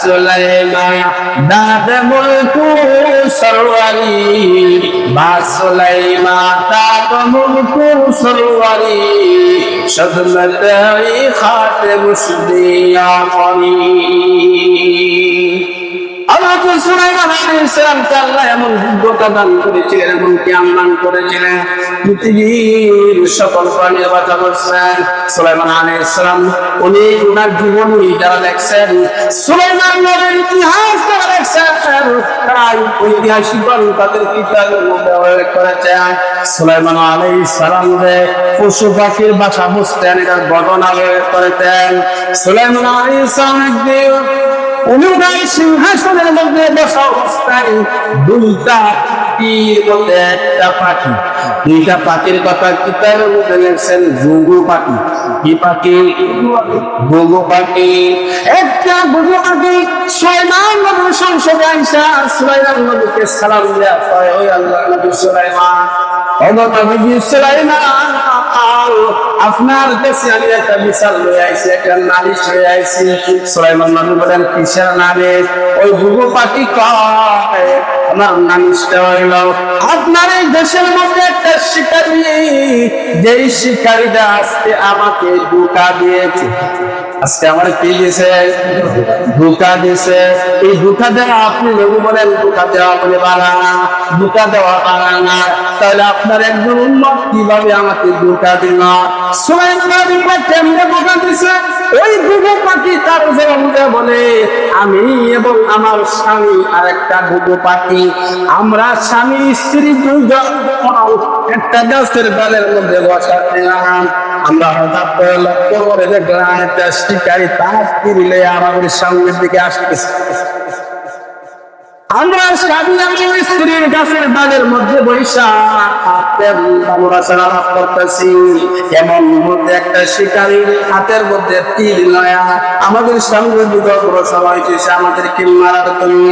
সুলাইমান দাদ মুলকু সরওয়ারি সুলাইমান দাদ মুলকু সরওয়ারি সদমতাই খাতে মুসদিয়া করি। আল্লাহ সুলাইমান আলাইহিস সালামকে আল্লাহ এমন যোগ্যতা দান করেছিলেন, এমন জ্ঞান দান করেছিলেন, পৃথিবীর সকল প্রাণীর কথা বলছেন। সুলাইমান আলাইহিস সালাম উনি ওনার জীবনী যারা লেখছেন, সুলাইমান নবীর ইতিহাস যারা লেখছেন, তারা ঐতিহাসিকগণ তাদের কিতাবের মধ্যে উল্লেখ করেছেন সুলাইমান আলাইহিস সালাম যে পশু পাখির ভাষা বুঝতেন, এটার ঘটনা উল্লেখ করেছেন। সুলাইমান আলাইহিস সালাম একদিন উনি সিংহাসনের মধ্যে বসা অবস্থায় দুইটা পাখির মধ্যে একটা পাখি, দুইটা পাখির কথা কিতাবের মধ্যে লেখছেন ঘুঘু পাখি। কি পাখি? ঘুঘু পাখি। একটা ঘুঘু পাখি সুলাইমান নবীর সংসদে আইসা সুলাইমান নবীকে সালাম দেয়া কয়, ওই আল্লাহর নবী সুলাইমান, ও নবী সুলাইমান, আপনার কাছে আমি একটা বিচার লয়ে আইছি, একটা নালিশ লয়ে আইছি। সুলাইমান নবী বলেন, কিসের নালিশ? ওই ঘুঘু পাখি কয়, আমার নালিশটা হইল আপনার এই দেশের মধ্যে একটা শিকারী, যেই শিকারীটা আজকে আমাকে ধোঁকা দিয়েছে, আজকে আমার কি দিয়েছে? ধোঁকা দিয়েছে। এই ধোঁকা দেওয়া আপনি নবী বলেন ধোঁকা দেওয়া বলে বাড়ানা, ধোঁকা দেওয়া বাড়ানা, তাহলে আপনার একজন উম্মত কিভাবে আমাকে ধোঁকা দিল? সুলাইমান নবী কেমনে ধোঁকা দিয়েছে? ওই ঘুঘু পাখি তার জবাবে বলে, আমি এবং আমার স্বামী আর একটা ঘুঘু পাখি, আমরা স্বামী স্ত্রী দুইজন একটা গাছের ডালের মধ্যে বসা ছিলাম। আমরা হঠাৎ করে লক্ষ্য করে দেখলাম একটা শিকারী তার তীরে আমাদের সামনের দিকে আসতেছে। আমরা স্বামী এবং স্ত্রীর গাছের ডালের মধ্যে বৈশা আলাপ করতেছি, এমন মধ্যে একটা শিকারী হাতের মধ্যে তীর লয়া আমাদের সামনের দিকে অগ্রসর হইতেছে আমাদেরকে মারার জন্য।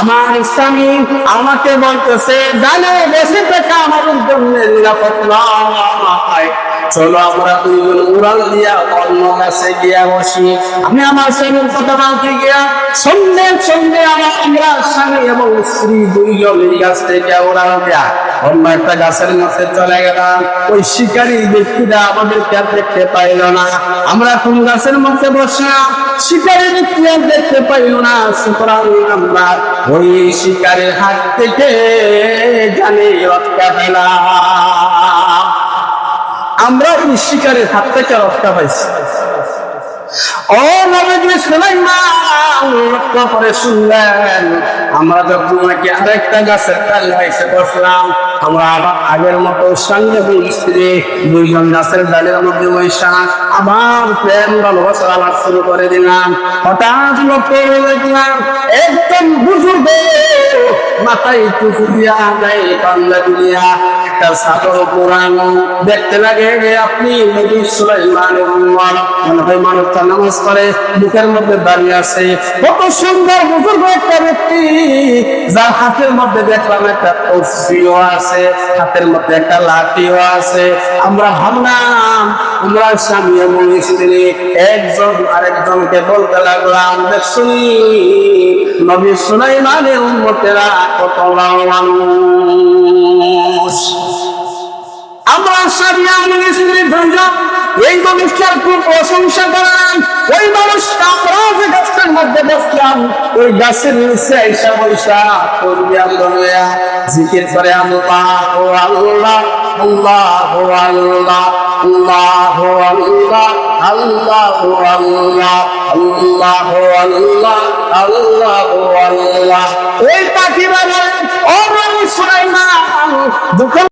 আমার স্বামী আমাকে বলতেছে, ডালে বসে থাকা আমাদের জন্য নিরাপদ নয়, চলো আমরা দুইজন উড়াল দিয়া অন্য গাছে গিয়া বসি। আমি আমার স্বামীর কথা বলতে গিয়া সঙ্গে সঙ্গে আমরা স্বামী এবং স্ত্রী দুইজন এই গাছ থেকে উড়াল দেয়া অন্য একটা গাছের মধ্যে চলে গেলাম। ওই শিকারী ব্যক্তিরা আমাদেরকে আর দেখতে পাইল না। আমরা কোন গাছের মধ্যে বসলাম, শিকারী ব্যক্তি আর দেখতে পাইল না। সুতরাং আমরা ওই শিকারীর হাত থেকে জানি রক্ষা পেলাম। আমরা ওই শিকারের হাত থেকে রক্ষা পাইছি। ও নবী সুলাইমান লক্ষ্য করে শুনলেন, আমরা যখন নাকি আরেকটা গাছের ডালে এসে বসলাম, আমরা আবার আগের মতো সঙ্গে স্ত্রী দুইজন গাছের ডালের মধ্যে বসা আমার প্রেম ভালোবাসা আলাপ শুরু করে দিলাম। হঠাৎ লক্ষ্য করে দেখলাম একদম বুঝুর্গ মাথায় টুকু দিয়া যায় পাল্লা দিয়া একটা সাদর পুরানো, দেখতে লাগে আপনি নবী সুলাইমানের উম্মত, মনে হয় মানুষটা নামাজ পড়ে মুখের মধ্যে দাঁড়িয়ে আছে। কত সুন্দর বুজুর্গ একটা ব্যক্তি, যার হাতের মধ্যে দেখলাম একটা তসবিও আছে, হাতের মধ্যে একটা লাঠিও আছে। আমরা ভাবলাম আমরা স্বামী এবং স্ত্রী একজন আরেকজনকে বলতে লাগলাম, শুনি নবী সুলাইমানের উম্মতেরা কত মানুষ। আমরা স্বামী এবং স্ত্রী দুইজন এই মানুষটার খুব প্রশংসা করলাম। ওই মানুষটা আমরা যে গাছটার মধ্যে বসলাম, ওই গাছের নিচে আইসা বৈশা করবি আমরা জিকির করে আল্লাহ ও আল্লাহ, আল্লাহ ও আল্লাহ, আল্লাহ ও আল্লাহ, আল্লাহ ও আল্লাহ, আল্লাহ ও আল্লাহ, আল্লাহ ও আল্লাহ। ওই পাখিরা বলে, ও নবী সুলাইমান,